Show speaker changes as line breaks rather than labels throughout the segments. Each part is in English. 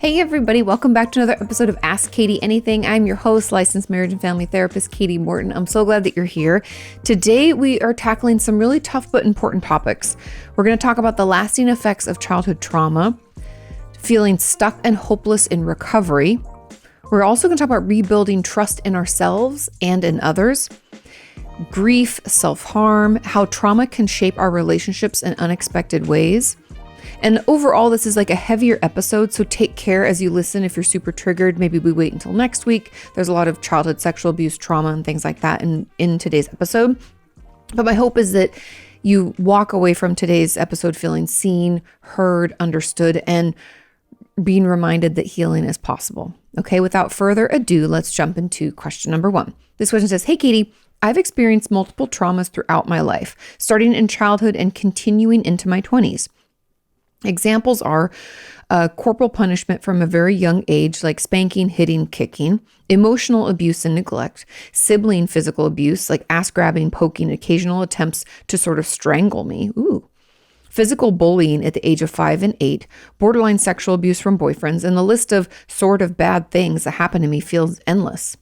Hey everybody, welcome back to another episode of Ask Kati Anything. I'm your host, licensed marriage and family therapist, Kati Morton. I'm so glad that you're here. Today we are tackling some really tough but important topics. We're going to talk about the lasting effects of childhood trauma, feeling stuck and hopeless in recovery. We're also going to talk about rebuilding trust in ourselves and in others, grief, self-harm, how trauma can shape our relationships in unexpected ways. And overall, this is like a heavier episode, so take care as you listen. If you're super triggered, maybe we wait until next week. There's a lot of childhood sexual abuse, trauma, and things like that in today's episode. But my hope is that you walk away from today's episode feeling seen, heard, understood, and being reminded that healing is possible. Okay, without further ado, let's jump into question number 1. This question says, "Hey, Kati, I've experienced multiple traumas throughout my life, starting in childhood and continuing into my 20s. Examples are corporal punishment from a very young age, like spanking, hitting, kicking, emotional abuse and neglect, sibling physical abuse, like ass grabbing, poking, occasional attempts to sort of strangle me. Physical bullying at the age of 5 and 8, borderline sexual abuse from boyfriends, and the list of sort of bad things that happen to me feels endless.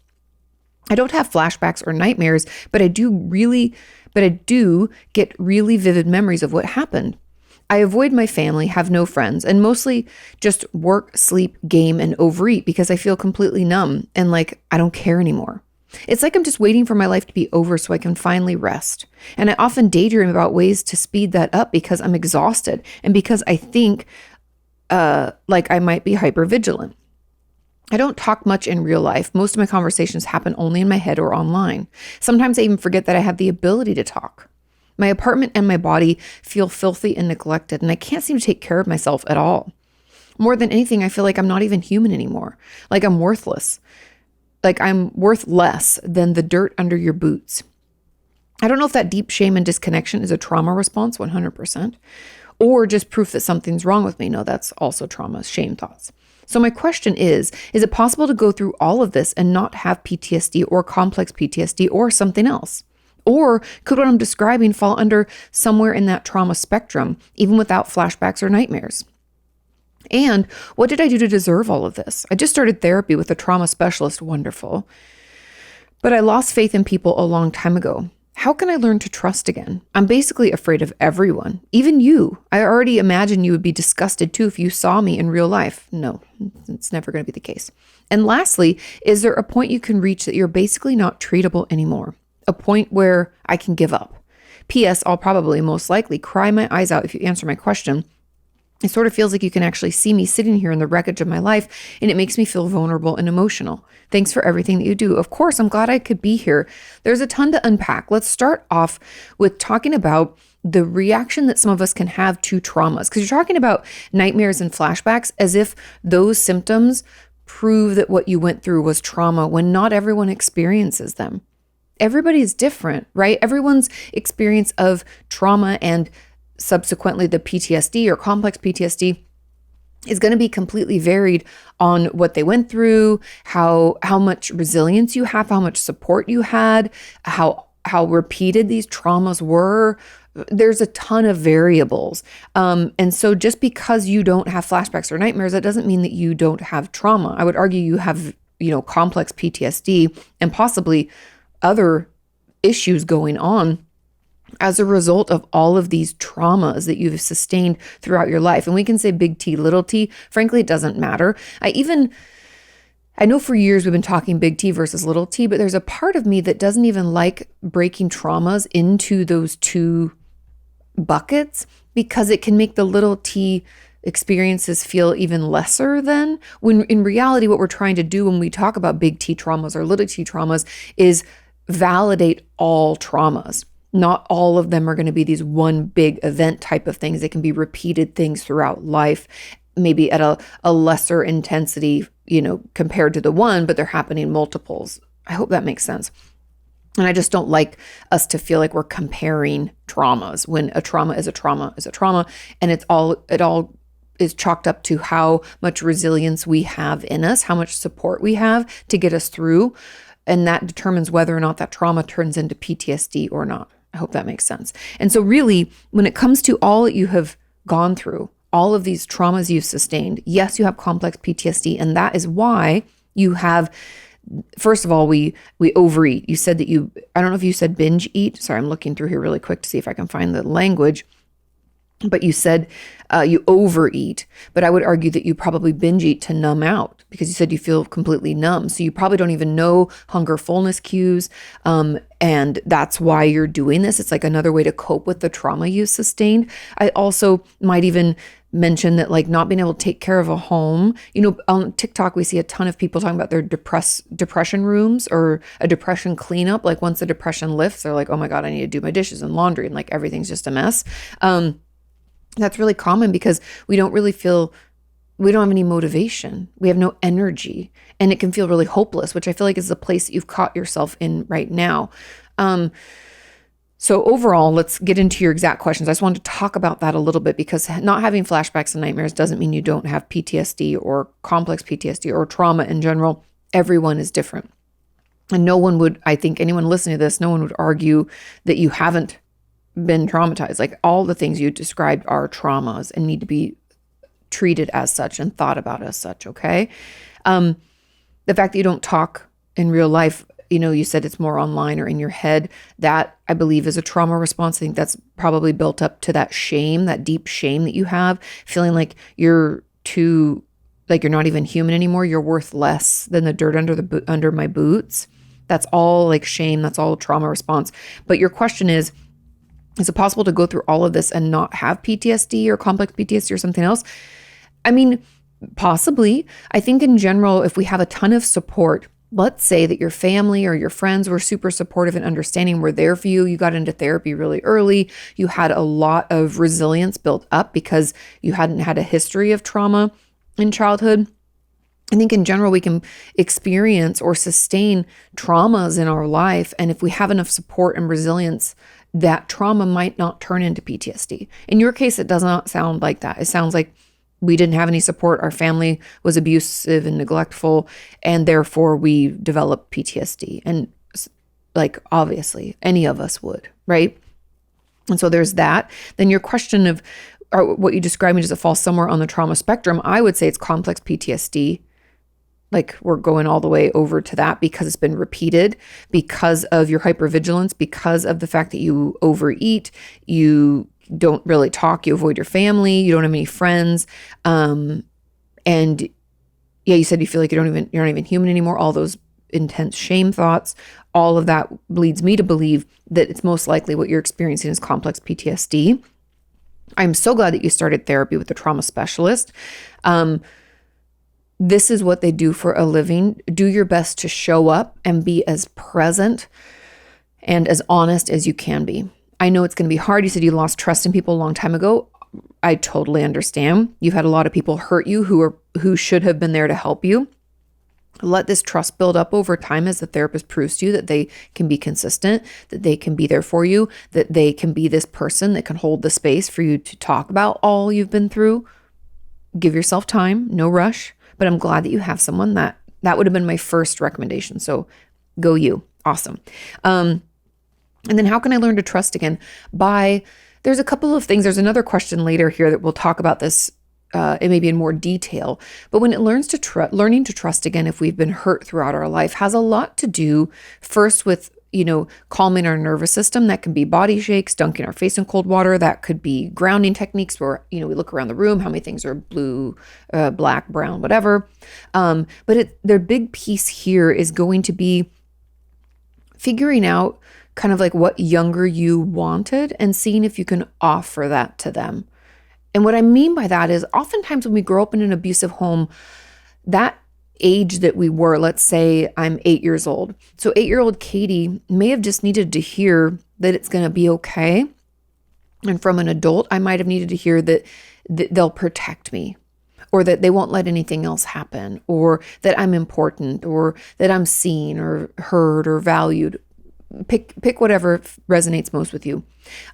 I don't have flashbacks or nightmares, but I do get really vivid memories of what happened. I avoid my family, have no friends, and mostly just work, sleep, game, and overeat because I feel completely numb and like I don't care anymore. It's like I'm just waiting for my life to be over so I can finally rest. And I often daydream about ways to speed that up because I'm exhausted and because I think like I might be hypervigilant. I don't talk much in real life. Most of my conversations happen only in my head or online. Sometimes I even forget that I have the ability to talk. My apartment and my body feel filthy and neglected, and I can't seem to take care of myself at all. More than anything, I feel like I'm not even human anymore. Like I'm worthless. Like I'm worth less than the dirt under your boots. I don't know if that deep shame and disconnection is a trauma response, 100%, or just proof that something's wrong with me. No, that's also trauma, shame thoughts. So my question is it possible to go through all of this and not have PTSD or complex PTSD or something else? Or could what I'm describing fall under somewhere in that trauma spectrum, even without flashbacks or nightmares? And what did I do to deserve all of this? I just started therapy with a trauma specialist, wonderful. But I lost faith in people a long time ago. How can I learn to trust again? I'm basically afraid of everyone, even you. I already imagine you would be disgusted too if you saw me in real life. No, it's never going to be the case. And lastly, is there a point you can reach that you're basically not treatable anymore? A point where I can give up. P.S. I'll probably most likely cry my eyes out if you answer my question. It sort of feels like you can actually see me sitting here in the wreckage of my life, and it makes me feel vulnerable and emotional. Thanks for everything that you do. Of course, I'm glad I could be here. There's a ton to unpack. Let's start off with talking about the reaction that some of us can have to traumas, because you're talking about nightmares and flashbacks as if those symptoms prove that what you went through was trauma when not everyone experiences them. Everybody is different, right? Everyone's experience of trauma and subsequently the PTSD or complex PTSD is going to be completely varied on what they went through, how much resilience you have, how much support you had, how repeated these traumas were. There's a ton of variables. And so just because you don't have flashbacks or nightmares, that doesn't mean that you don't have trauma. I would argue you have, complex PTSD and possibly other issues going on as a result of all of these traumas that you've sustained throughout your life. And we can say big T, little t. Frankly, it doesn't matter. I know for years we've been talking big T versus little t, but there's a part of me that doesn't even like breaking traumas into those two buckets because it can make the little t experiences feel even lesser than, when in reality, what we're trying to do when we talk about big T traumas or little t traumas is validate all traumas. Not all of them are going to be these one big event type of things. They can be repeated things throughout life, maybe at a lesser intensity, compared to the one, but they're happening multiples. I hope that makes sense. And I just don't like us to feel like we're comparing traumas when a trauma is a trauma is a trauma. And it all is chalked up to how much resilience we have in us, how much support we have to get us through. And that determines whether or not that trauma turns into PTSD or not. I hope that makes sense. And so really, when it comes to all that you have gone through, all of these traumas you've sustained. Yes, you have complex PTSD, and that is why you have, first of all, we overeat. You said that I don't know if you said binge eat. Sorry, I'm looking through here really quick to see if I can find the language. But you said you overeat, but I would argue that you probably binge eat to numb out, because you said you feel completely numb. So you probably don't even know hunger fullness cues. And that's why you're doing this. It's like another way to cope with the trauma you sustained. I also might even mention that, like, not being able to take care of a home. On TikTok, we see a ton of people talking about their depression rooms or a depression cleanup. Like, once the depression lifts, they're like, oh my God, I need to do my dishes and laundry, and like everything's just a mess. That's really common because we don't have any motivation. We have no energy, and it can feel really hopeless, which I feel like is the place that you've caught yourself in right now. So overall, let's get into your exact questions. I just wanted to talk about that a little bit, because not having flashbacks and nightmares doesn't mean you don't have PTSD or complex PTSD or trauma in general. Everyone is different. And I think anyone listening to this, no one would argue that you haven't been traumatized. Like, all the things you described are traumas and need to be treated as such and thought about as such. Okay. The fact that you don't talk in real life, you said it's more online or in your head, that I believe is a trauma response. I think that's probably built up to that shame, that deep shame that you have, feeling like you're not even human anymore. You're worth less than the dirt under my boots. That's all like shame. That's all trauma response. But your question is it possible to go through all of this and not have PTSD or complex PTSD or something else? I mean, possibly. I think in general, if we have a ton of support, let's say that your family or your friends were super supportive and understanding, were there for you. You got into therapy really early. You had a lot of resilience built up because you hadn't had a history of trauma in childhood. I think in general, we can experience or sustain traumas in our life. And if we have enough support and resilience, that trauma might not turn into PTSD. In your case, it does not sound like that. It sounds like we didn't have any support. Our family was abusive and neglectful, and therefore we developed PTSD. And like, obviously, any of us would, right? And so there's that. Then your question of what you described, does it fall somewhere on the trauma spectrum? I would say it's complex PTSD. Like, we're going all the way over to that because it's been repeated, because of your hypervigilance, because of the fact that you overeat, you don't really talk, you avoid your family, you don't have any friends. And yeah, you said you feel like you're not even human anymore. All those intense shame thoughts, all of that leads me to believe that it's most likely what you're experiencing is complex PTSD. I'm so glad that you started therapy with a trauma specialist. This is what they do for a living. Do your best to show up and be as present and as honest as you can be. I know it's going to be hard. You said you lost trust in people a long time ago. I totally understand. You've had a lot of people hurt you who should have been there to help you. Let this trust build up over time as the therapist proves to you that they can be consistent, that they can be there for you, that they can be this person that can hold the space for you to talk about all you've been through. Give yourself time, no rush. But I'm glad that you have someone. That would have been my first recommendation. So go you. Awesome. And then how can I learn to trust again? There's a couple of things. There's another question later here that we'll talk about this it may be in more detail. But when it learning to trust again, if we've been hurt throughout our life, has a lot to do first with calming our nervous system. That can be body shakes, dunking our face in cold water. That could be grounding techniques where, we look around the room, how many things are blue, black, brown, whatever. But their big piece here is going to be figuring out kind of like what younger you wanted and seeing if you can offer that to them. And what I mean by that is oftentimes when we grow up in an abusive home, that age that we were, let's say I'm 8 years old. So 8-year-old Kati may have just needed to hear that it's going to be okay. And from an adult, I might have needed to hear that they'll protect me, or that they won't let anything else happen, or that I'm important, or that I'm seen or heard or valued. Pick whatever resonates most with you.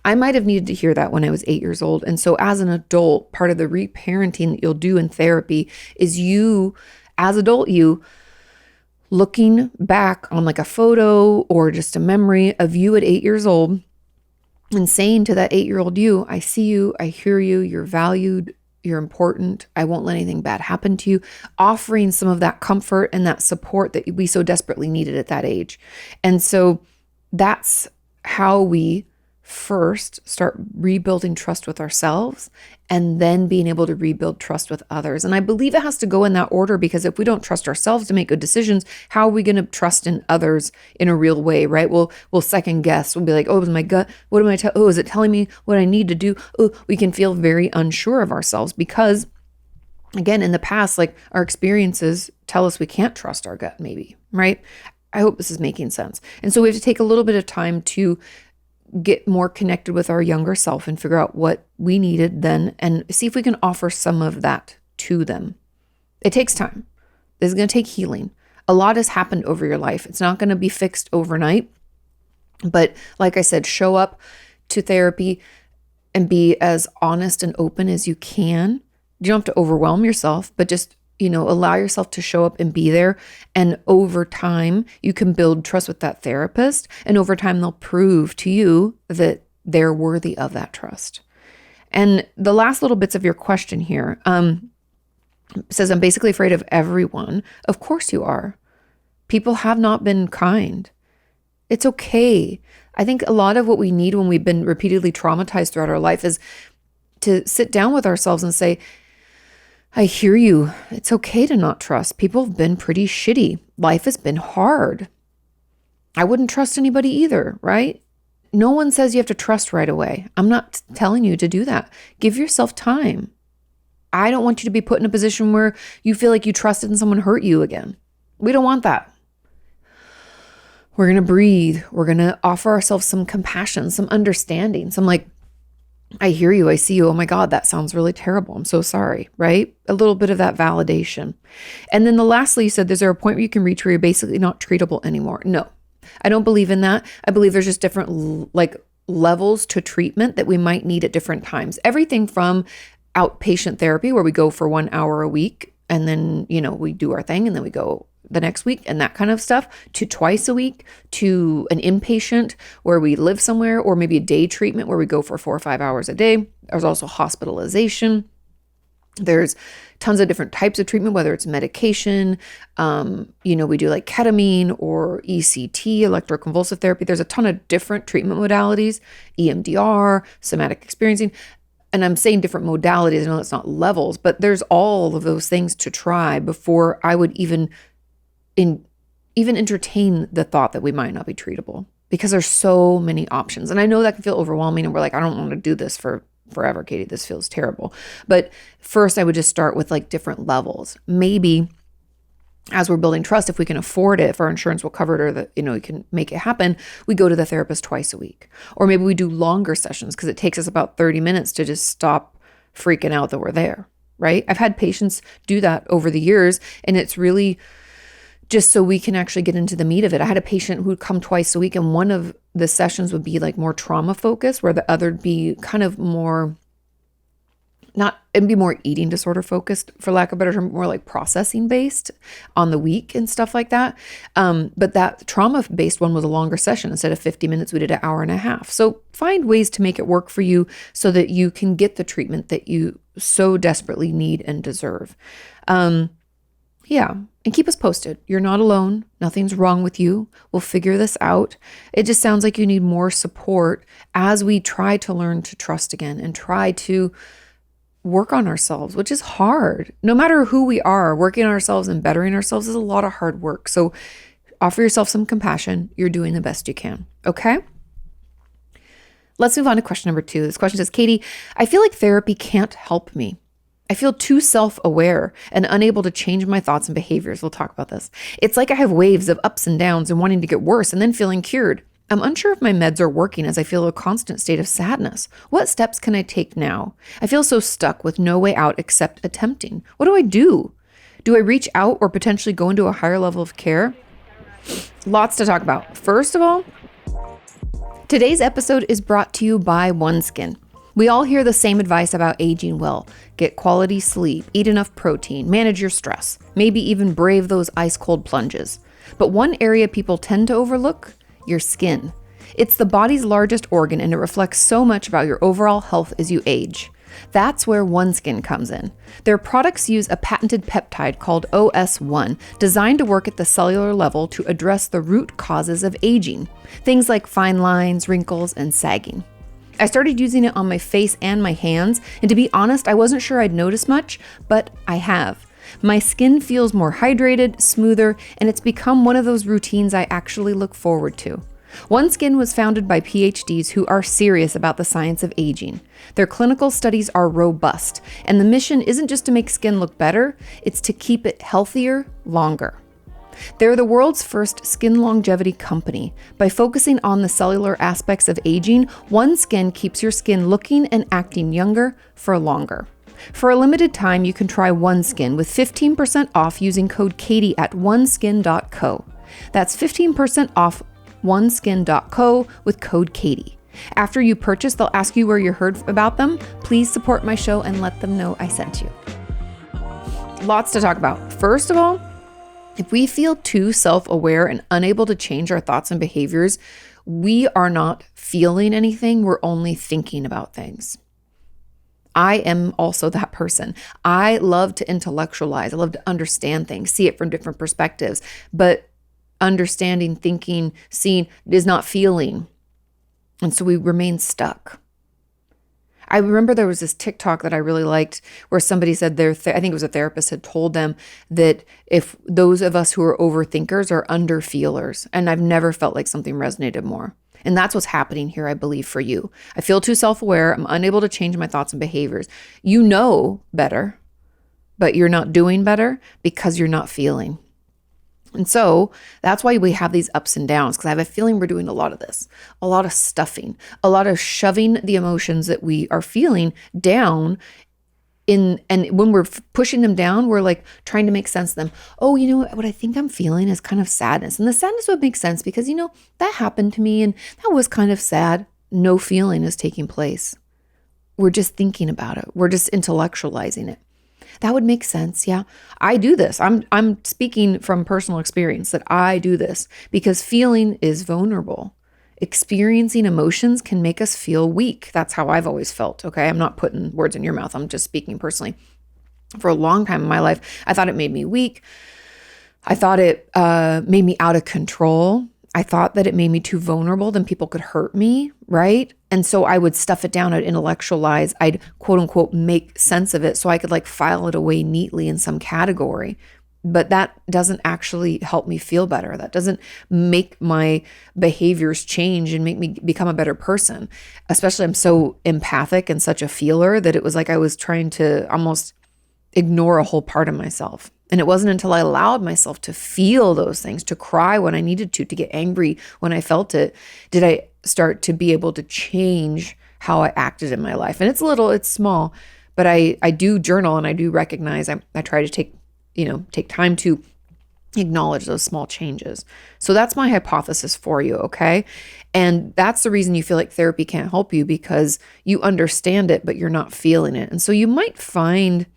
I might have needed to hear that when I was 8 years old. And so as an adult, part of the reparenting that you'll do in therapy is you, as adult you, looking back on like a photo or just a memory of you at 8 years old and saying to that 8-year-old you, I see you, I hear you, you're valued, You're important. I won't let anything bad happen to you. Offering some of that comfort and that support that we so desperately needed at that age. And so that's how we first start rebuilding trust with ourselves and then being able to rebuild trust with others. And I believe it has to go in that order, because if we don't trust ourselves to make good decisions, how are we going to trust in others in a real way, right? We'll second guess. We'll be like, oh, is my gut, what am I oh, is it telling me what I need to do? Oh, we can feel very unsure of ourselves because, again, in the past, like, our experiences tell us we can't trust our gut, maybe, right? I hope this is making sense. And so we have to take a little bit of time to get more connected with our younger self and figure out what we needed then and see if we can offer some of that to them. It takes time. This is going to take healing. A lot has happened over your life. It's not going to be fixed overnight. But like I said, show up to therapy and be as honest and open as you can. You don't have to overwhelm yourself, but just allow yourself to show up and be there. And over time, you can build trust with that therapist. And over time, they'll prove to you that they're worthy of that trust. And the last little bits of your question here says, I'm basically afraid of everyone. Of course you are. People have not been kind. It's okay. I think a lot of what we need when we've been repeatedly traumatized throughout our life is to sit down with ourselves and say, I hear you. It's okay to not trust. People have been pretty shitty. Life has been hard. I wouldn't trust anybody either, right? No one says you have to trust right away. I'm not telling you to do that. Give yourself time. I don't want you to be put in a position where you feel like you trusted and someone hurt you again. We don't want that. We're going to breathe. We're going to offer ourselves some compassion, some understanding, some like, I hear you. I see you. Oh my God, that sounds really terrible. I'm so sorry, right? A little bit of that validation. And then lastly, you said, is there a point where you can reach where you're basically not treatable anymore? No, I don't believe in that. I believe there's just different levels to treatment that we might need at different times. Everything from outpatient therapy, where we go for 1 hour a week and then, we do our thing and then we go the next week and that kind of stuff, to twice a week, to an inpatient where we live somewhere, or maybe a day treatment where we go for 4 or 5 hours a day. There's also hospitalization. There's tons of different types of treatment, whether it's medication, we do like ketamine or ECT, electroconvulsive therapy. There's a ton of different treatment modalities, EMDR, somatic experiencing. And I'm saying different modalities. I know that's not levels, but there's all of those things to try before I would even entertain the thought that we might not be treatable, because there's so many options. And I know that can feel overwhelming, and we're like, I don't want to do this for forever, Katie. This feels terrible. But first I would just start with like different levels. Maybe as we're building trust, if we can afford it, if our insurance will cover it, or that, we can make it happen, we go to the therapist twice a week. Or maybe we do longer sessions because it takes us about 30 minutes to just stop freaking out that we're there, right? I've had patients do that over the years, and it's really just so we can actually get into the meat of it. I had a patient who would come twice a week, and one of the sessions would be like more trauma focused, where the other would be kind of more, it'd be more eating disorder focused, for lack of a better term, more like processing based on the week and stuff like that. But that trauma based one was a longer session. Instead of 50 minutes, we did an hour and a half. So find ways to make it work for you so that you can get the treatment that you so desperately need and deserve. Yeah. And keep us posted. You're not alone. Nothing's wrong with you. We'll figure this out. It just sounds like you need more support as we try to learn to trust again and try to work on ourselves, which is hard. No matter who we are, working on ourselves and bettering ourselves is a lot of hard work. So offer yourself some compassion. You're doing the best you can. Okay? Let's move on to question number 2. This question says, Katie, I feel like therapy can't help me. I feel too self-aware and unable to change my thoughts and behaviors. We'll talk about this. It's like I have waves of ups and downs and wanting to get worse and then feeling cured. I'm unsure if my meds are working, as I feel a constant state of sadness. What steps can I take now? I feel so stuck with no way out except attempting. What do I do? Do I reach out or potentially go into a higher level of care? Lots to talk about. First of all, today's episode is brought to you by OneSkin. We all hear the same advice about aging well. Get quality sleep, eat enough protein, manage your stress, maybe even brave those ice cold plunges. But one area people tend to overlook, your skin. It's the body's largest organ, and it reflects so much about your overall health as you age. That's where OneSkin comes in. Their products use a patented peptide called OS1, designed to work at the cellular level to address the root causes of aging, things like fine lines, wrinkles, and sagging. I started using it on my face and my hands, and to be honest, I wasn't sure I'd notice much, but I have. My skin feels more hydrated, smoother, and it's become one of those routines I actually look forward to. OneSkin was founded by PhDs who are serious about the science of aging. Their clinical studies are robust, and the mission isn't just to make skin look better, it's to keep it healthier longer. They're the world's first skin longevity company. By focusing on the cellular aspects of aging, OneSkin keeps your skin looking and acting younger for longer. For a limited time, you can try OneSkin with 15% off using code Kati at oneskin.co. That's 15% off oneskin.co with code Kati. After you purchase, they'll ask you where you heard about them. Please support my show and let them know I sent you. Lots to talk about. First of all, if we feel too self-aware and unable to change our thoughts and behaviors, we are not feeling anything. We're only thinking about things. I am also that person. I love to intellectualize. I love to understand things, see it from different perspectives. But understanding, thinking, seeing is not feeling. And so we remain stuck. I remember there was this TikTok that I really liked where somebody said I think it was a therapist had told them that if those of us who are overthinkers are underfeelers, and I've never felt like something resonated more. And that's what's happening here, I believe, for you. I feel too self-aware. I'm unable to change my thoughts and behaviors. You know better, but you're not doing better because you're not feeling. And so that's why we have these ups and downs, because I have a feeling we're doing a lot of this, a lot of stuffing, a lot of shoving the emotions that we are feeling down in. And when we're pushing them down, we're like trying to make sense of them. Oh, you know what I think I'm feeling is kind of sadness. And the sadness would make sense because, that happened to me and that was kind of sad. No feeling is taking place. We're just thinking about it. We're just intellectualizing it. That would make sense. Yeah, I do this. I'm speaking from personal experience that I do this because feeling is vulnerable. Experiencing emotions can make us feel weak. That's how I've always felt. Okay. I'm not putting words in your mouth. I'm just speaking personally. For a long time in my life, I thought it made me weak. I thought it made me out of control. I thought that it made me too vulnerable, then people could hurt me, right? And so I would stuff it down, I'd intellectualize, I'd quote unquote make sense of it so I could file it away neatly in some category. But that doesn't actually help me feel better. That doesn't make my behaviors change and make me become a better person. Especially I'm so empathic and such a feeler that it was like I was trying to almost ignore a whole part of myself. And it wasn't until I allowed myself to feel those things, to cry when I needed to get angry when I felt it, did I start to be able to change how I acted in my life. And it's small, but I do journal and I do recognize, I try to take time to acknowledge those small changes. So that's my hypothesis for you, okay? And that's the reason you feel like therapy can't help you, because you understand it, but you're not feeling it. And so you might find,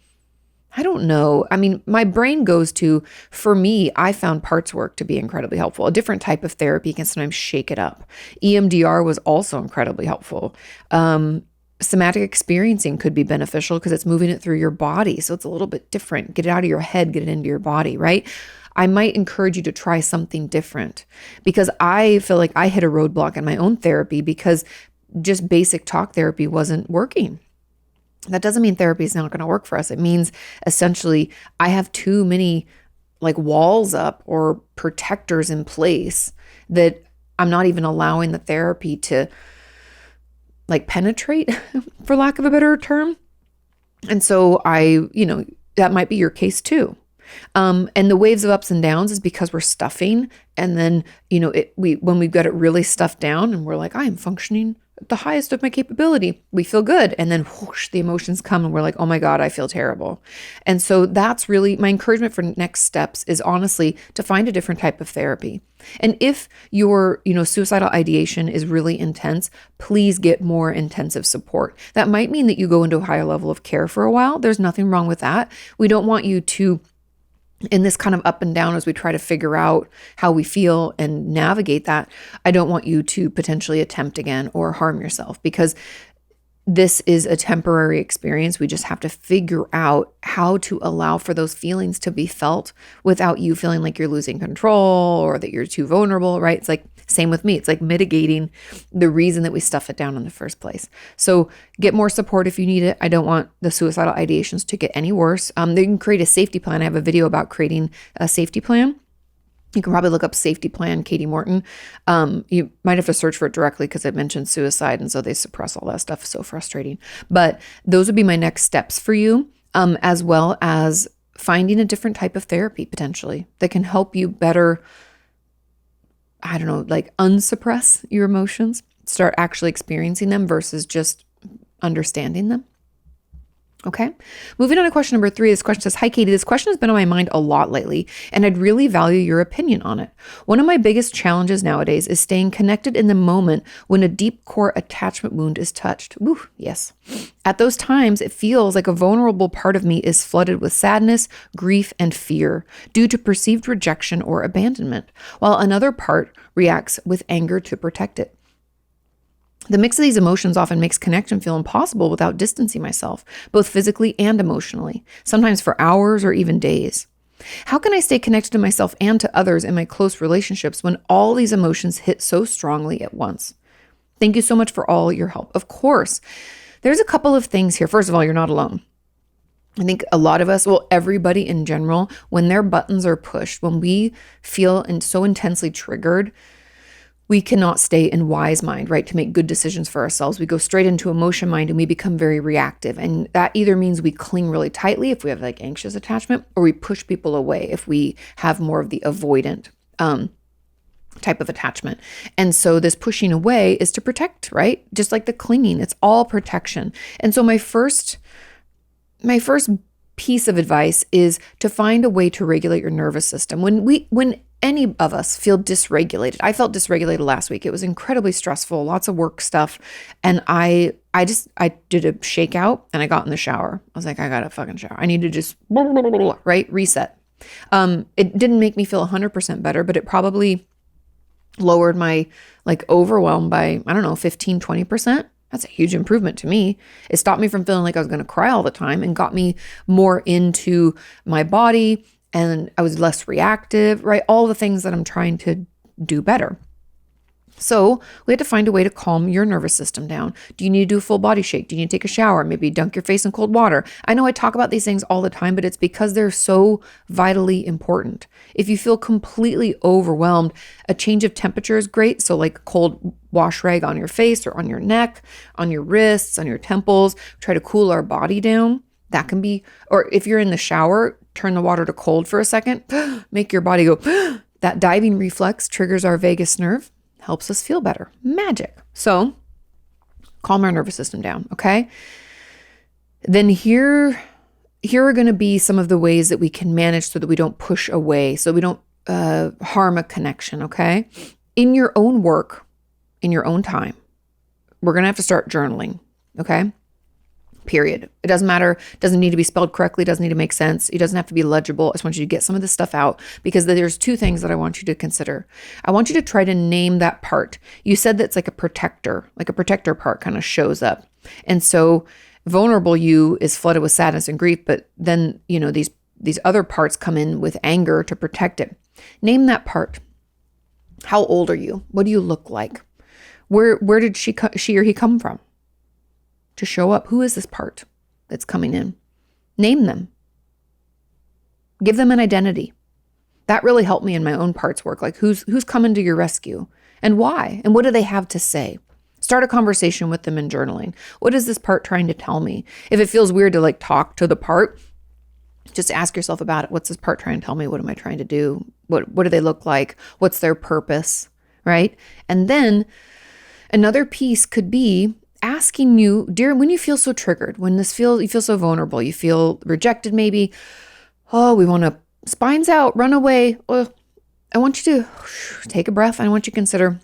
I don't know. I mean, my brain goes to, for me, I found parts work to be incredibly helpful. A different type of therapy can sometimes shake it up. EMDR was also incredibly helpful. Somatic experiencing could be beneficial because it's moving it through your body. So it's a little bit different. Get it out of your head, get it into your body, right? I might encourage you to try something different, because I feel like I hit a roadblock in my own therapy because just basic talk therapy wasn't working. That doesn't mean therapy is not going to work for us. It means essentially I have too many walls up or protectors in place that I'm not even allowing the therapy to penetrate, for lack of a better term. And so that might be your case too. And the waves of ups and downs is because we're stuffing. And then, when we've got it really stuffed down and we're like, I am functioning at the highest of my capability, we feel good. And then whoosh, the emotions come and we're like, oh my God, I feel terrible. And so that's really my encouragement for next steps, is honestly to find a different type of therapy. And if your, suicidal ideation is really intense, please get more intensive support. That might mean that you go into a higher level of care for a while. There's nothing wrong with that. We don't want you to, in this kind of up and down as we try to figure out how we feel and navigate that, I don't want you to potentially attempt again or harm yourself, because this is a temporary experience. We just have to figure out how to allow for those feelings to be felt without you feeling like you're losing control or that you're too vulnerable, right? It's like same with me. It's like mitigating the reason that we stuff it down in the first place. So get more support if you need it. I don't want the suicidal ideations to get any worse. They can create a safety plan. I have a video about creating a safety plan. You can probably look up safety plan, Kati Morton. You might have to search for it directly because it mentions suicide. And so they suppress all that stuff. So frustrating. But those would be my next steps for you, as well as finding a different type of therapy potentially that can help you better, I don't know, like unsuppress your emotions, start actually experiencing them versus just understanding them. Okay. Moving on to question number 3. This question says, hi, Kati. This question has been on my mind a lot lately, and I'd really value your opinion on it. One of my biggest challenges nowadays is staying connected in the moment when a deep core attachment wound is touched. Woo, yes. At those times, it feels like a vulnerable part of me is flooded with sadness, grief, and fear due to perceived rejection or abandonment, while another part reacts with anger to protect it. The mix of these emotions often makes connection feel impossible without distancing myself, both physically and emotionally, sometimes for hours or even days. How can I stay connected to myself and to others in my close relationships when all these emotions hit so strongly at once? Thank you so much for all your help. Of course, there's a couple of things here. First of all, you're not alone. I think a lot of us, well, everybody in general, when their buttons are pushed, when we feel so intensely triggered, we cannot stay in wise mind, right? To make good decisions for ourselves. We go straight into emotion mind and we become very reactive. And that either means we cling really tightly if we have like anxious attachment, or we push people away if we have more of the avoidant type of attachment. And so this pushing away is to protect, right? Just like the clinging, it's all protection. And so my first piece of advice is to find a way to regulate your nervous system. When any of us feel dysregulated, I felt dysregulated last week. It was incredibly stressful, lots of work stuff. And I did a shakeout and I got in the shower. I was like, I got to fucking shower. I need to just, right? Reset. It didn't make me feel 100% better, but it probably lowered my like overwhelm by, I don't know, 15, 20%. That's a huge improvement to me. It stopped me from feeling like I was going to cry all the time and got me more into my body, and I was less reactive, right? All the things that I'm trying to do better. So we had to find a way to calm your nervous system down. Do you need to do a full body shake? Do you need to take a shower? Maybe dunk your face in cold water? I know I talk about these things all the time, but it's because they're so vitally important. If you feel completely overwhelmed, a change of temperature is great. So like cold wash rag on your face or on your neck, on your wrists, on your temples, try to cool our body down. That can be, or if you're in the shower, turn the water to cold for a second, make your body go, that diving reflex triggers our vagus nerve, helps us feel better. Magic. So calm our nervous system down, okay? Then here are going to be some of the ways that we can manage so that we don't push away, so we don't harm a connection, okay? In your own work, in your own time, we're going to have to start journaling, okay? Period. It doesn't matter. It doesn't need to be spelled correctly. It doesn't need to make sense. It doesn't have to be legible. I just want you to get some of this stuff out, because there's 2 things that I want you to consider. I want you to try to name that part. You said that's like a protector part kind of shows up. And so vulnerable you is flooded with sadness and grief, but then, you know, these other parts come in with anger to protect it. Name that part. How old are you? What do you look like? Where did she or he come from to show up? Who is this part that's coming in? Name them. Give them an identity. That really helped me in my own parts work. Like who's coming to your rescue and why? And what do they have to say? Start a conversation with them in journaling. What is this part trying to tell me? If it feels weird to like talk to the part, just ask yourself about it. What's this part trying to tell me? What am I trying to do? What do they look like? What's their purpose? Right? And then another piece could be asking you, dear, when you feel so triggered, when you feel so vulnerable, you feel rejected maybe, we want to spines out, run away. I want you to take a breath. I want you to consider,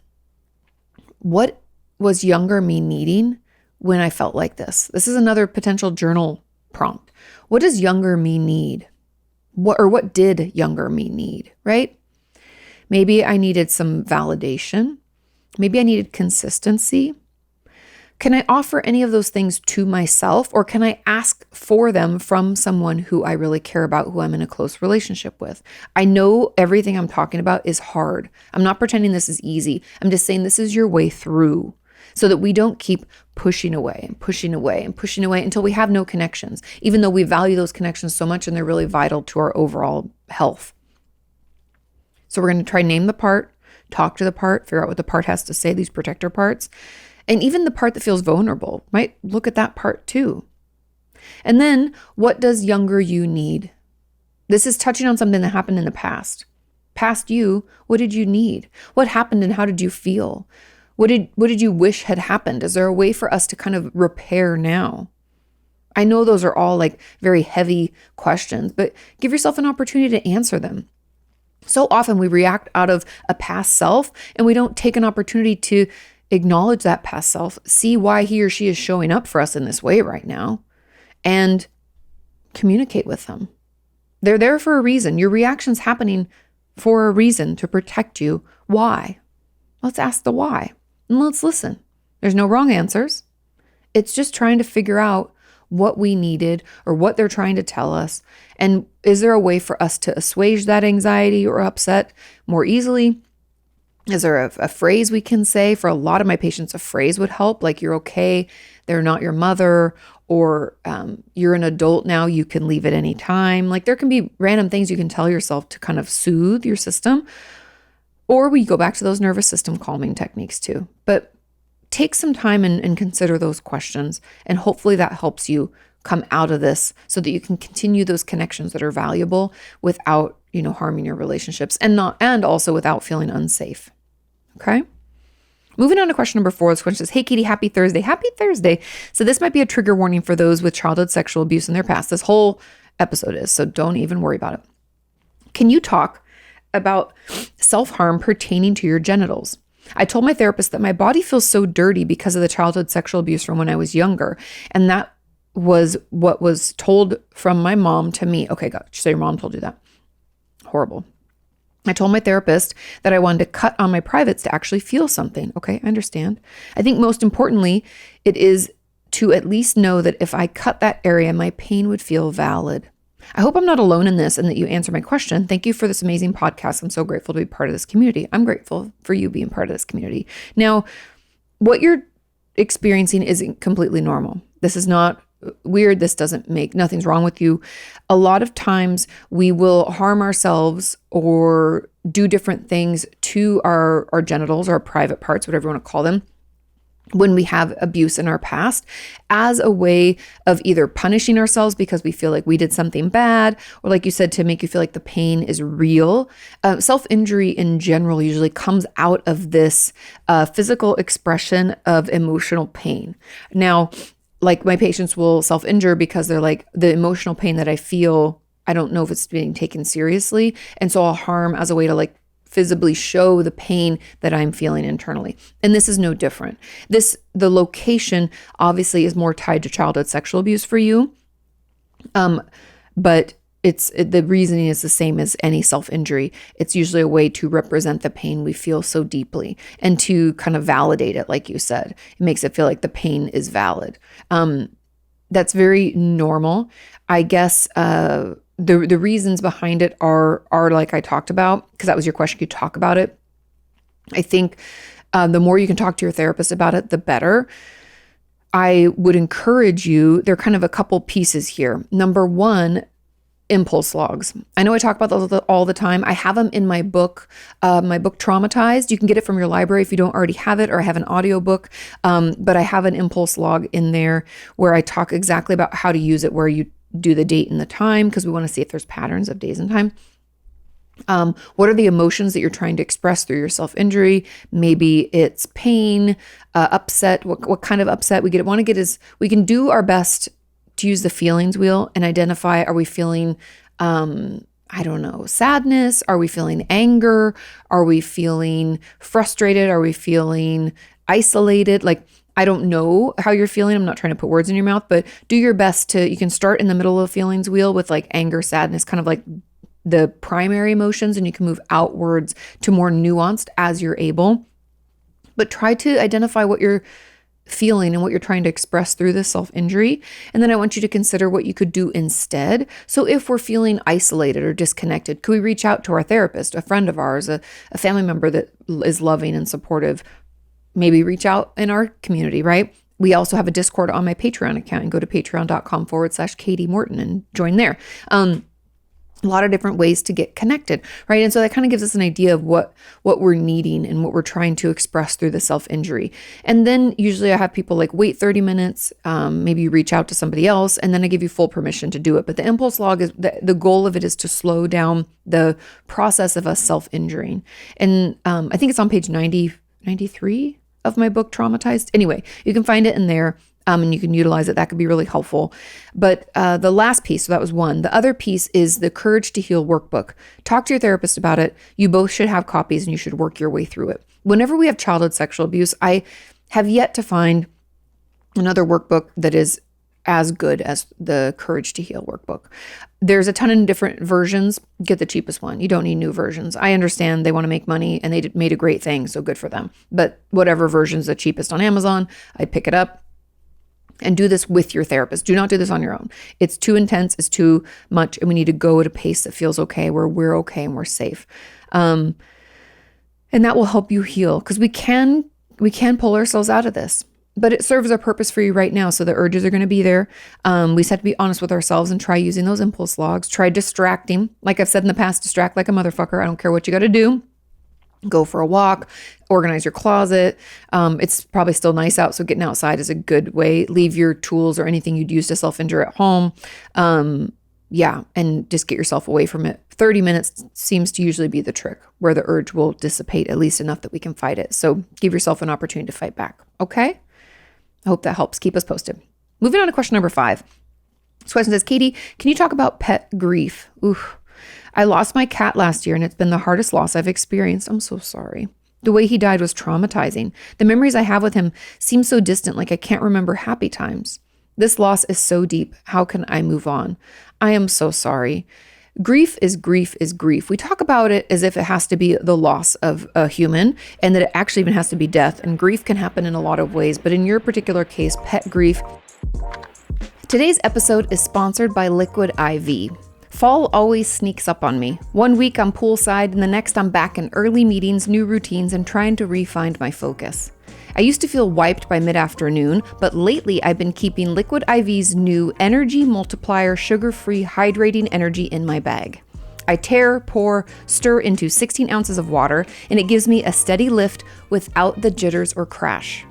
what was younger me needing when I felt like this? This is another potential journal prompt. What does younger me need? What did younger me need, right? Maybe I needed some validation. Maybe I needed consistency. Can I offer any of those things to myself, or can I ask for them from someone who I really care about, who I'm in a close relationship with? I know everything I'm talking about is hard. I'm not pretending this is easy. I'm just saying this is your way through, so that we don't keep pushing away and pushing away and pushing away until we have no connections, even though we value those connections so much and they're really vital to our overall health. So we're going to try name the part, talk to the part, figure out what the part has to say, these protector parts. And even the part that feels vulnerable, might look at that part too. And then, what does younger you need? This is touching on something that happened in the past. Past you, what did you need? What happened and how did you feel? What did you wish had happened? Is there a way for us to kind of repair now? I know those are all like very heavy questions, but give yourself an opportunity to answer them. So often we react out of a past self and we don't take an opportunity to acknowledge that past self, see why he or she is showing up for us in this way right now, and communicate with them. They're there for a reason. Your reaction's happening for a reason, to protect you. Why? Let's ask the why and let's listen. There's no wrong answers. It's just trying to figure out what we needed or what they're trying to tell us. And is there a way for us to assuage that anxiety or upset more easily? Is there a phrase we can say? For a lot of my patients, a phrase would help, like "you're okay, they're not your mother," or "you're an adult now, you can leave at any time." Like there can be random things you can tell yourself to kind of soothe your system. Or we go back to those nervous system calming techniques too. But take some time and consider those questions. And hopefully that helps you come out of this so that you can continue those connections that are valuable without, harming your relationships and also without feeling unsafe. Okay. Moving on to question number 4. This question says, "Hey, Katie, happy Thursday." Happy Thursday. So this might be a trigger warning for those with childhood sexual abuse in their past. This whole episode is, so don't even worry about it. Can you talk about self-harm pertaining to your genitals? I told my therapist that my body feels so dirty because of the childhood sexual abuse from when I was younger. And that was what was told from my mom to me. Okay, God, so your mom told you that. Horrible. I told my therapist that I wanted to cut on my privates to actually feel something. Okay, I understand. I think most importantly, it is to at least know that if I cut that area, my pain would feel valid. I hope I'm not alone in this and that you answer my question. Thank you for this amazing podcast. I'm so grateful to be part of this community. I'm grateful for you being part of this community. Now, what you're experiencing isn't completely normal. This is not weird. This nothing's wrong with you. A lot of times we will harm ourselves or do different things to our genitals, our private parts, whatever you want to call them, when we have abuse in our past, as a way of either punishing ourselves because we feel like we did something bad, or like you said, to make you feel like the pain is real. Self-injury in general usually comes out of this physical expression of emotional pain. Now, like my patients will self-injure because they're like, the emotional pain that I feel, I don't know if it's being taken seriously. And so I'll harm as a way to like visibly show the pain that I'm feeling internally. And this is no different. The location obviously is more tied to childhood sexual abuse for you. But the reasoning is the same as any self-injury. It's usually a way to represent the pain we feel so deeply and to kind of validate it. Like you said, it makes it feel like the pain is valid. That's very normal. I guess, the reasons behind it are like I talked about, because that was your question. You talk about it. I think the more you can talk to your therapist about it, the better. I would encourage you, there are kind of a couple pieces here. Number one, impulse logs. I know I talk about those all the time. I have them in my book Traumatized. You can get it from your library if you don't already have it, or I have an audiobook. But I have an impulse log in there where I talk exactly about how to use it, where you do the date and the time, because we want to see if there's patterns of days and time. What are the emotions that you're trying to express through your self-injury? Maybe it's pain, upset. What kind of upset we can do our best to use the feelings wheel and identify, are we feeling, sadness? Are we feeling anger? Are we feeling frustrated? Are we feeling isolated? Like, I don't know how you're feeling. I'm not trying to put words in your mouth, but do your best you can start in the middle of the feelings wheel with like anger, sadness, kind of like the primary emotions, and you can move outwards to more nuanced as you're able. But try to identify what you're feeling and what you're trying to express through this self-injury. And then I want you to consider what you could do instead. So if we're feeling isolated or disconnected, could we reach out to our therapist, a friend of ours, a family member that is loving and supportive? Maybe reach out in our community, right? We also have a Discord on my Patreon account, and go to patreon.com/Kati Morton and join there. A lot of different ways to get connected, right? And so that kind of gives us an idea of what we're needing and what we're trying to express through the self-injury. And then usually I have people like wait 30 minutes, maybe you reach out to somebody else, and then I give you full permission to do it. But the impulse log is the goal of it is to slow down the process of us self-injuring. And I think it's on page 93 of my book, Traumatized. Anyway, you can find it in there. And you can utilize it. That could be really helpful. But the last piece, so that was one. The other piece is the Courage to Heal workbook. Talk to your therapist about it. You both should have copies and you should work your way through it. Whenever we have childhood sexual abuse, I have yet to find another workbook that is as good as the Courage to Heal workbook. There's a ton of different versions. Get the cheapest one. You don't need new versions. I understand they want to make money and they made a great thing, so good for them. But whatever version's the cheapest on Amazon, I'd pick it up. And do this with your therapist. Do not do this on your own. It's too intense. It's too much. And we need to go at a pace that feels okay, where we're okay and we're safe. And that will help you heal, because we can pull ourselves out of this. But it serves a purpose for you right now. So the urges are going to be there. We just have to be honest with ourselves and try using those impulse logs. Try distracting. Like I've said in the past, distract like a motherfucker. I don't care what you got to do. Go for a walk, organize your closet. It's probably still nice out, so getting outside is a good way. Leave your tools or anything you'd use to self-injure at home. And just get yourself away from it. 30 minutes seems to usually be the trick, where the urge will dissipate at least enough that we can fight it. So give yourself an opportunity to fight back, okay? I hope that helps. Keep us posted. Moving on to question number 5. This question says, Kati, can you talk about pet grief? Oof. I lost my cat last year and it's been the hardest loss I've experienced. I'm so sorry. The way he died was traumatizing. The memories I have with him seem so distant, like I can't remember happy times. This loss is so deep. How can I move on? I am so sorry. Grief is grief is grief. We talk about it as if it has to be the loss of a human and that it actually even has to be death. And grief can happen in a lot of ways. But in your particular case, pet grief. Today's episode is sponsored by Liquid IV. Fall always sneaks up on me. One week I'm poolside and the next I'm back in early meetings, new routines, and trying to re-find my focus. I used to feel wiped by mid-afternoon, but lately I've been keeping Liquid IV's new Energy Multiplier Sugar-Free Hydrating Energy in my bag. I tear, pour, stir into 16 ounces of water, and it gives me a steady lift without the jitters or crash.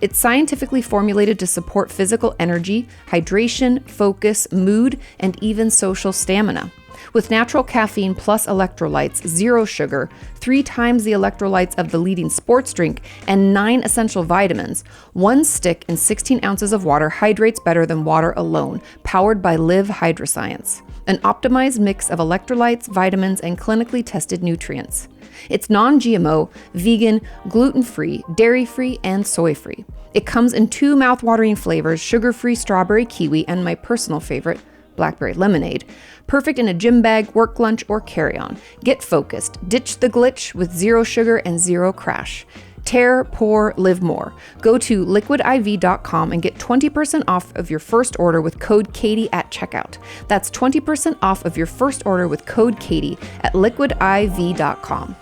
It's scientifically formulated to support physical energy, hydration, focus, mood, and even social stamina. With natural caffeine plus electrolytes, 0 sugar, 3 times the electrolytes of the leading sports drink, and 9 essential vitamins, one stick in 16 ounces of water hydrates better than water alone, powered by Live Hydroscience, an optimized mix of electrolytes, vitamins, and clinically tested nutrients. It's non-GMO, vegan, gluten-free, dairy-free, and soy-free. It comes in 2 mouth-watering flavors, sugar-free strawberry kiwi, and my personal favorite, blackberry lemonade. Perfect in a gym bag, work lunch, or carry-on. Get focused. Ditch the glitch with 0 sugar and 0 crash. Tear, pour, live more. Go to liquidiv.com and get 20% off of your first order with code Kati at checkout. That's 20% off of your first order with code Kati at liquidiv.com.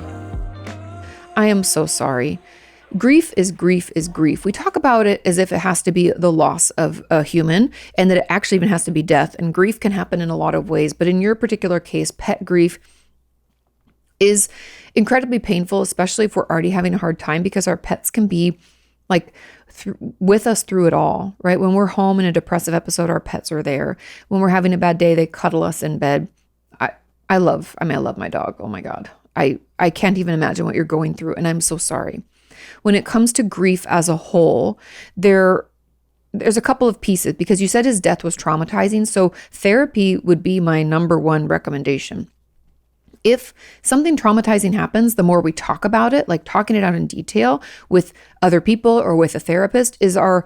I am so sorry. Grief is grief is grief. We talk about it as if it has to be the loss of a human and that it actually even has to be death. And grief can happen in a lot of ways. But in your particular case, pet grief is incredibly painful, especially if we're already having a hard time, because our pets can be like with us through it all, right? When we're home in a depressive episode, our pets are there. When we're having a bad day, they cuddle us in bed. I love my dog. Oh my God. I can't even imagine what you're going through. And I'm so sorry. When it comes to grief as a whole, there's a couple of pieces, because you said his death was traumatizing. So therapy would be my number one recommendation. If something traumatizing happens, the more we talk about it, like talking it out in detail with other people or with a therapist, is our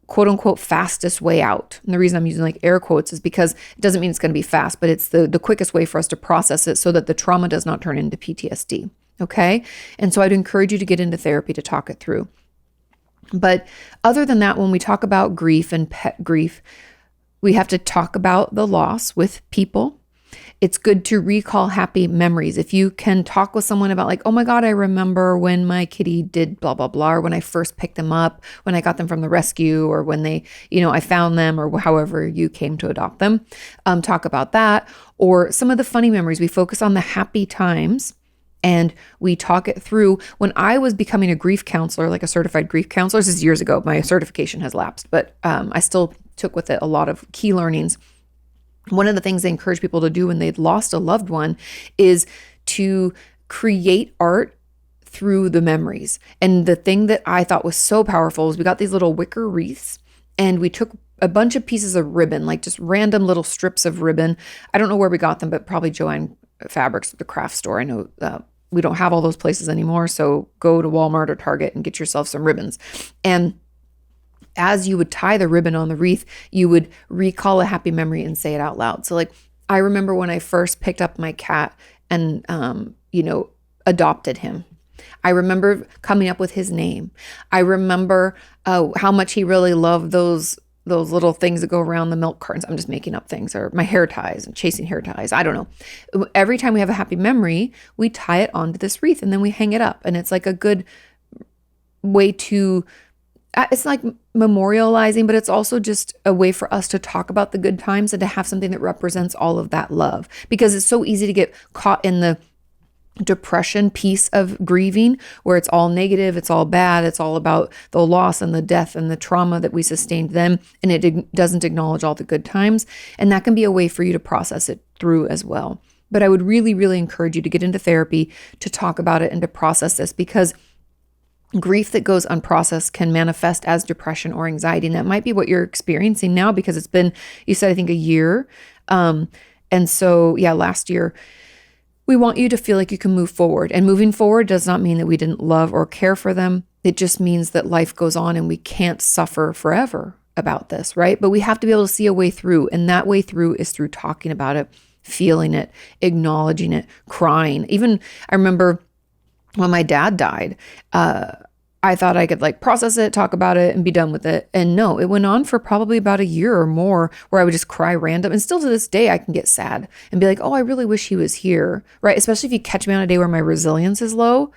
quote unquote fastest way out. And the reason I'm using like air quotes is because it doesn't mean it's going to be fast, but it's the quickest way for us to process it so that the trauma does not turn into PTSD. Okay. And so I'd encourage you to get into therapy to talk it through. But other than that, when we talk about grief and pet grief, we have to talk about the loss with people. It's good to recall happy memories. If you can talk with someone about like, oh my God, I remember when my kitty did blah, blah, blah, or when I first picked them up, when I got them from the rescue, or when they, I found them, or however you came to adopt them. Talk about that. Or some of the funny memories. We focus on the happy times and we talk it through. When I was becoming a grief counselor, like a certified grief counselor, this is years ago, my certification has lapsed, but I still took with it a lot of key learnings. One of the things they encourage people to do when they'd lost a loved one is to create art through the memories. And the thing that I thought was so powerful was we got these little wicker wreaths and we took a bunch of pieces of ribbon, like just random little strips of ribbon. I don't know where we got them, but probably Joanne Fabrics, the craft store. I know we don't have all those places anymore. So go to Walmart or Target and get yourself some ribbons. And as you would tie the ribbon on the wreath, you would recall a happy memory and say it out loud. So like, I remember when I first picked up my cat and, adopted him. I remember coming up with his name. I remember how much he really loved those little things that go around the milk cartons. I'm just making up things, or my hair ties and chasing hair ties. I don't know. Every time we have a happy memory, we tie it onto this wreath and then we hang it up. And it's like a good way to, it's like memorializing, but it's also just a way for us to talk about the good times and to have something that represents all of that love, because it's so easy to get caught in the depression piece of grieving where it's all negative, it's all bad, it's all about the loss and the death and the trauma that we sustained then, and it doesn't acknowledge all the good times. And that can be a way for you to process it through as well. But I would really, really encourage you to get into therapy to talk about it and to process this, because grief that goes unprocessed can manifest as depression or anxiety. And that might be what you're experiencing now, because it's been, you said, I think a year. And so, last year, we want you to feel like you can move forward. And moving forward does not mean that we didn't love or care for them. It just means that life goes on and we can't suffer forever about this, right? But we have to be able to see a way through. And that way through is through talking about it, feeling it, acknowledging it, crying. Even I remember when my dad died, I thought I could like process it, talk about it, and be done with it. And no, it went on for probably about a year or more where I would just cry random. And still to this day, I can get sad and be like, oh, I really wish he was here, right? Especially if you catch me on a day where my resilience is low,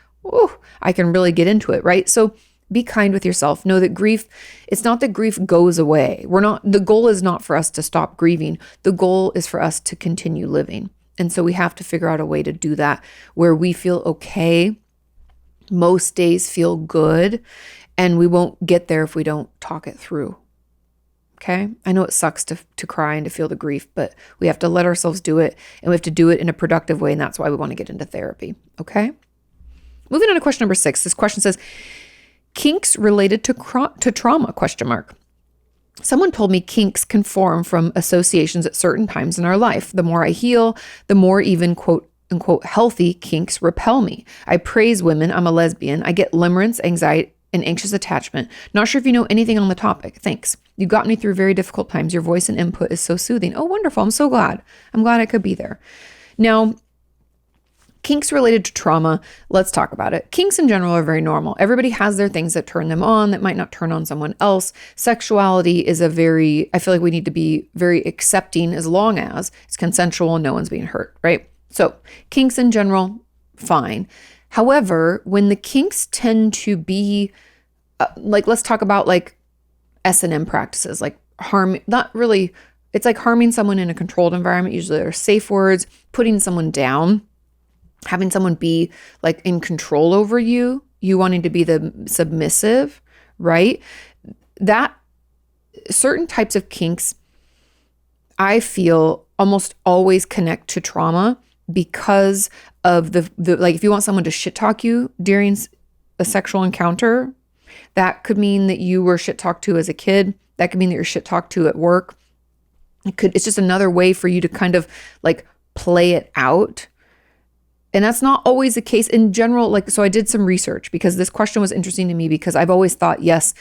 I can really get into it, right? So be kind with yourself. Know that grief, it's not that grief goes away. The goal is not for us to stop grieving. The goal is for us to continue living. And so we have to figure out a way to do that where we feel okay. Most days feel good, and we won't get there if we don't talk it through. Okay? I know it sucks to cry and to feel the grief, but we have to let ourselves do it, and we have to do it in a productive way, and that's why we want to get into therapy. Okay? Moving on to question number 6. This question says, kinks related to trauma, ? Someone told me kinks can form from associations at certain times in our life. The more I heal, the more even, quote, unquote, healthy kinks repel me. I praise women. I'm a lesbian. I get limerence, anxiety, and anxious attachment. Not sure if you know anything on the topic. Thanks. You got me through very difficult times. Your voice and input is so soothing. Oh, wonderful. I'm so glad. I'm glad I could be there. Now, kinks related to trauma, let's talk about it. Kinks in general are very normal. Everybody has their things that turn them on that might not turn on someone else. Sexuality is I feel like we need to be very accepting as long as it's consensual and no one's being hurt, right? So kinks in general, fine. However, when the kinks tend to be let's talk about like S&M practices, like it's like harming someone in a controlled environment. Usually there are safe words, putting someone down, having someone be like in control over you, you wanting to be the submissive, right? That certain types of kinks, I feel almost always connect to trauma, because of the like, if you want someone to shit talk you during a sexual encounter, that could mean that you were shit talked to as a kid. That could mean that you're shit talked to at work. It's just another way for you to kind of like play it out. And that's not always the case in general. Like, so I did some research because this question was interesting to me, because I've always thought, yes,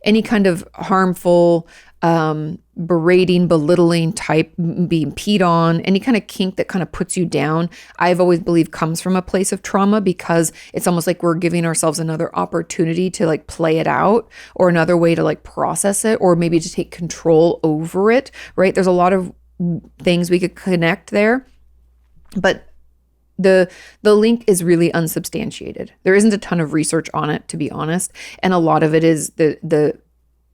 any kind of harmful berating, belittling type, being peed on, any kind of kink that kind of puts you down, I've always believed comes from a place of trauma, because it's almost like we're giving ourselves another opportunity to like play it out, or another way to like process it, or maybe to take control over it, right? There's a lot of things we could connect there, but the link is really unsubstantiated. There isn't a ton of research on it, to be honest, and a lot of it is the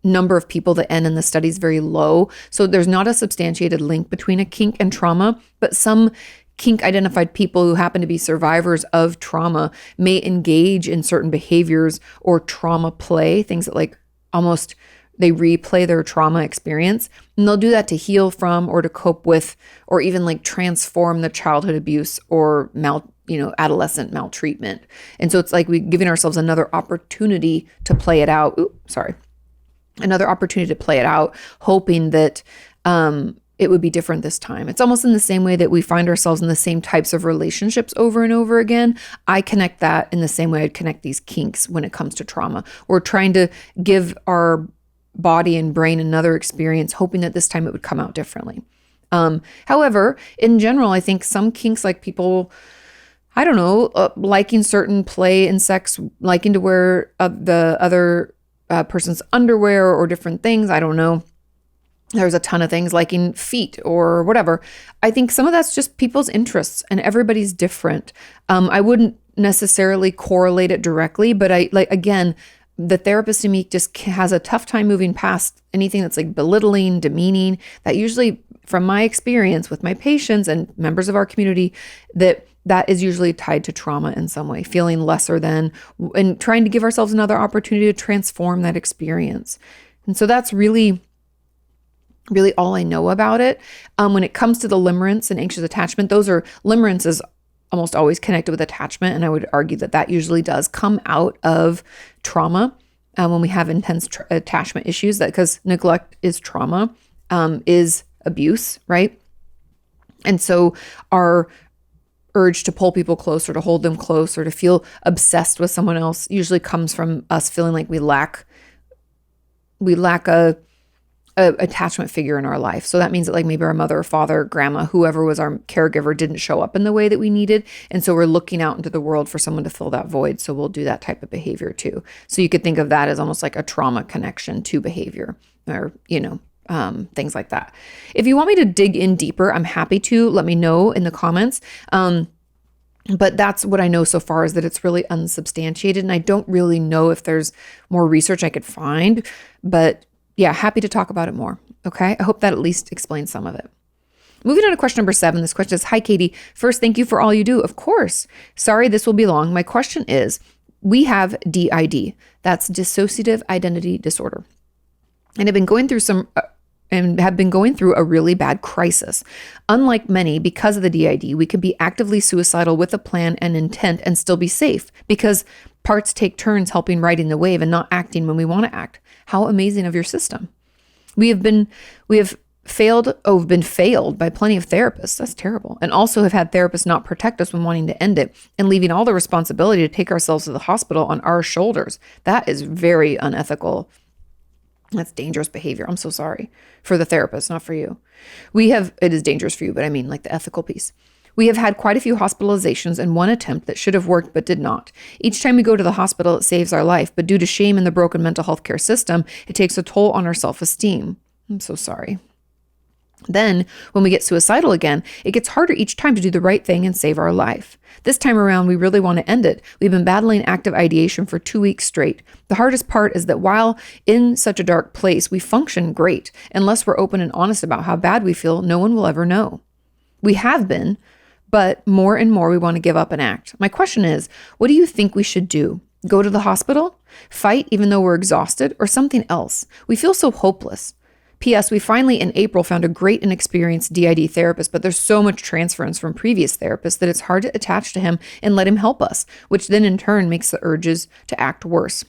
number of people that end in the study is very low. So there's not a substantiated link between a kink and trauma, but some kink identified people who happen to be survivors of trauma may engage in certain behaviors or trauma play, things that like almost they replay their trauma experience, and they'll do that to heal from, or to cope with, or even like transform the childhood abuse or adolescent maltreatment. And so it's like we giving ourselves another opportunity to play it out. Another opportunity to play it out, hoping that it would be different this time. It's almost in the same way that we find ourselves in the same types of relationships over and over again. I connect that in the same way I'd connect these kinks when it comes to trauma. We're trying to give our body and brain another experience, hoping that this time it would come out differently. However, in general, I think some kinks, like people, I don't know, liking certain play and sex, liking to wear the other person's underwear or different things. I don't know. There's a ton of things, liking feet or whatever. I think some of that's just people's interests, and everybody's different. I wouldn't necessarily correlate it directly, but again, the therapist in me just has a tough time moving past anything that's like belittling, demeaning. That usually, from my experience with my patients and members of our community, that is usually tied to trauma in some way, feeling lesser than, and trying to give ourselves another opportunity to transform that experience. And so that's really all I know about it. When it comes to the limerence and anxious attachment, limerence is almost always connected with attachment. And I would argue that usually does come out of trauma when we have intense attachment issues, that because neglect is trauma, is abuse, right? And so our urge to pull people closer, to hold them close, or to feel obsessed with someone else usually comes from us feeling like we lack a attachment figure in our life. So that means that like maybe our mother or father, grandma, whoever was our caregiver didn't show up in the way that we needed. And so we're looking out into the world for someone to fill that void. So we'll do that type of behavior too. So you could think of that as almost like a trauma connection to behavior, or, things like that. If you want me to dig in deeper, I'm happy to. Let me know in the comments. But that's what I know so far, is that it's really unsubstantiated. And I don't really know if there's more research I could find, but yeah, happy to talk about it more. Okay. I hope that at least explains some of it. Moving on to question number 7. This question is, hi, Kati. First, thank you for all you do. Of course. Sorry, this will be long. My question is, we have DID. That's dissociative identity disorder. And have been going through a really bad crisis. Unlike many, because of the DID, we can be actively suicidal with a plan and intent and still be safe, because parts take turns helping riding the wave and not acting when we want to act. How amazing of your system. We have been failed by plenty of therapists. That's terrible. And also have had therapists not protect us when wanting to end it, and leaving all the responsibility to take ourselves to the hospital on our shoulders. That is very unethical. That's dangerous behavior. I'm so sorry for the therapist, not for you. It is dangerous for you, but I mean like the ethical piece. We have had quite a few hospitalizations and one attempt that should have worked but did not. Each time we go to the hospital, it saves our life, but due to shame in the broken mental health care system, it takes a toll on our self-esteem. I'm so sorry. Then, when we get suicidal again, it gets harder each time to do the right thing and save our life. This time around, we really want to end it. We've been battling active ideation for 2 weeks straight. The hardest part is that while in such a dark place, we function great. Unless we're open and honest about how bad we feel, no one will ever know. We have been, but more and more we want to give up and act. My question is, what do you think we should do? Go to the hospital? Fight even though we're exhausted? Or something else? We feel so hopeless. P.S. We finally in April found a great and experienced DID therapist, but there's so much transference from previous therapists that it's hard to attach to him and let him help us, which then in turn makes the urges to act worse.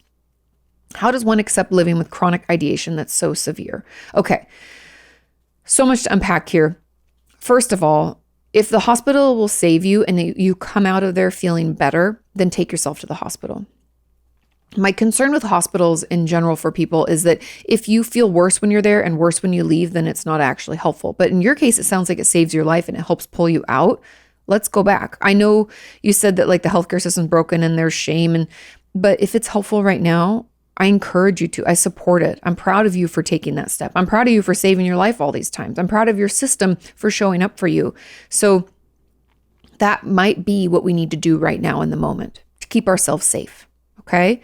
How does one accept living with chronic ideation that's so severe? Okay, so much to unpack here. First of all, if the hospital will save you and you come out of there feeling better, then take yourself to the hospital. My concern with hospitals in general for people is that if you feel worse when you're there and worse when you leave, then it's not actually helpful. But in your case, it sounds like it saves your life and it helps pull you out. Let's go back. I know you said that like the healthcare system's broken and there's shame, but if it's helpful right now, I encourage you to. I support it. I'm proud of you for taking that step. I'm proud of you for saving your life all these times. I'm proud of your system for showing up for you. So that might be what we need to do right now in the moment to keep ourselves safe. Okay.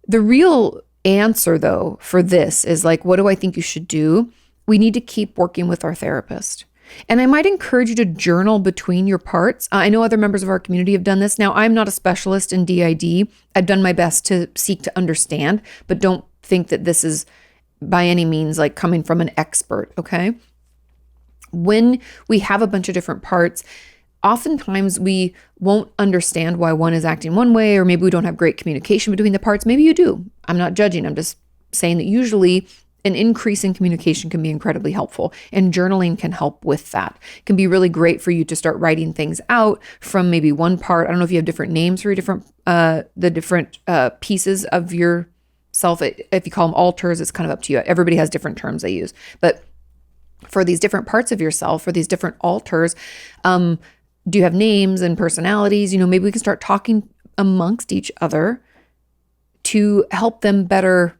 The real answer though for this is like, what do I think you should do? We need to keep working with our therapist. And I might encourage you to journal between your parts. I know other members of our community have done this. Now, I'm not a specialist in DID. I've done my best to seek to understand, but don't think that this is by any means like coming from an expert. Okay. When we have a bunch of different parts, oftentimes we won't understand why one is acting one way, or maybe we don't have great communication between the parts. Maybe you do. I'm not judging. I'm just saying that usually an increase in communication can be incredibly helpful, and journaling can help with that. It can be really great for you to start writing things out from maybe one part. I don't know if you have different names for your different, the different pieces of yourself. If you call them alters, it's kind of up to you. Everybody has different terms they use, but for these different parts of yourself, or these different alters, do you have names and personalities? Maybe we can start talking amongst each other to help them better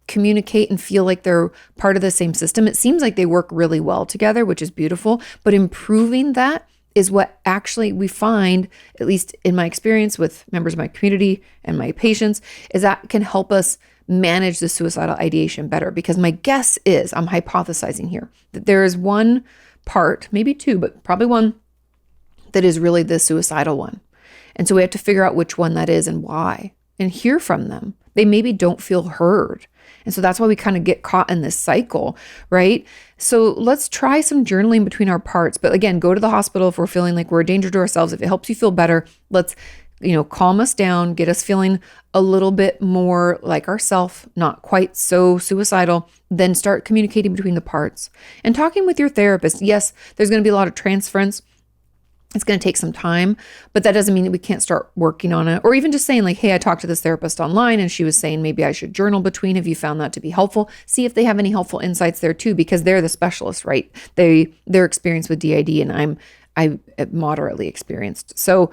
communicate and feel like they're part of the same system. It seems like they work really well together, which is beautiful, but improving that is what actually we find, at least in my experience with members of my community and my patients, is that can help us manage the suicidal ideation better. Because my guess is, I'm hypothesizing here, that there is one part, maybe two, but probably one, that is really the suicidal one. And so we have to figure out which one that is and why, and hear from them. They maybe don't feel heard. And so that's why we kind of get caught in this cycle, right? So let's try some journaling between our parts. But again, go to the hospital if we're feeling like we're a danger to ourselves. If it helps you feel better, let's, calm us down, get us feeling a little bit more like ourselves, not quite so suicidal. Then start communicating between the parts and talking with your therapist. Yes, there's going to be a lot of transference. It's going to take some time, but that doesn't mean that we can't start working on it. Or even just saying like, hey, I talked to this therapist online and she was saying maybe I should journal between. Have you found that to be helpful? See if they have any helpful insights there too, because they're the specialists, right? They're experienced with DID and I'm moderately experienced. So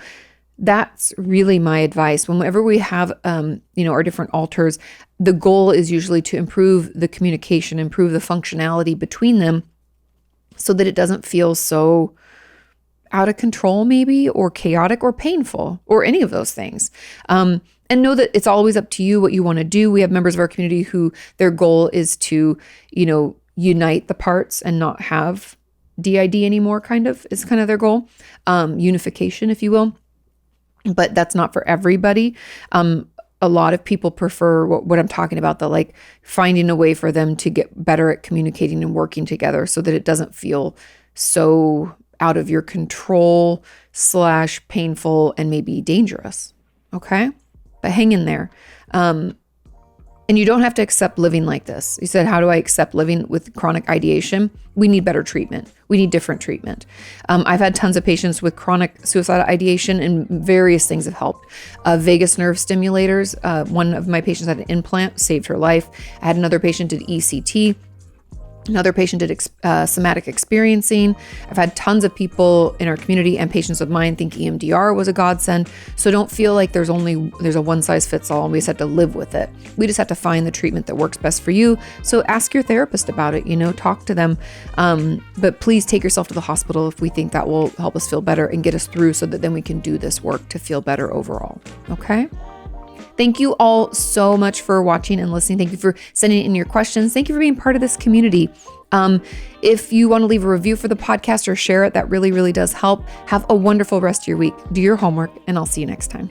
that's really my advice. Whenever we have, our different alters, the goal is usually to improve the communication, improve the functionality between them so that it doesn't feel so out of control maybe, or chaotic or painful, or any of those things. And know that it's always up to you what you want to do. We have members of our community who their goal is to, unite the parts and not have DID anymore, is kind of their goal. Unification, if you will. But that's not for everybody. A lot of people prefer what I'm talking about, the like finding a way for them to get better at communicating and working together so that it doesn't feel so out of your control / painful and maybe dangerous. Okay. But hang in there. And you don't have to accept living like this. You said, how do I accept living with chronic ideation? We need better treatment. We need different treatment. I've had tons of patients with chronic suicidal ideation, and various things have helped. Vagus nerve stimulators. One of my patients had an implant, saved her life. I had another patient did ECT. Another patient did somatic experiencing. I've had tons of people in our community and patients of mine think EMDR was a godsend. So don't feel like there's a one size fits all and we just have to live with it. We just have to find the treatment that works best for you. So ask your therapist about it, talk to them. But please take yourself to the hospital if we think that will help us feel better and get us through so that then we can do this work to feel better overall. Okay? Thank you all so much for watching and listening. Thank you for sending in your questions. Thank you for being part of this community. If you want to leave a review for the podcast or share it, that really, really does help. Have a wonderful rest of your week. Do your homework, and I'll see you next time.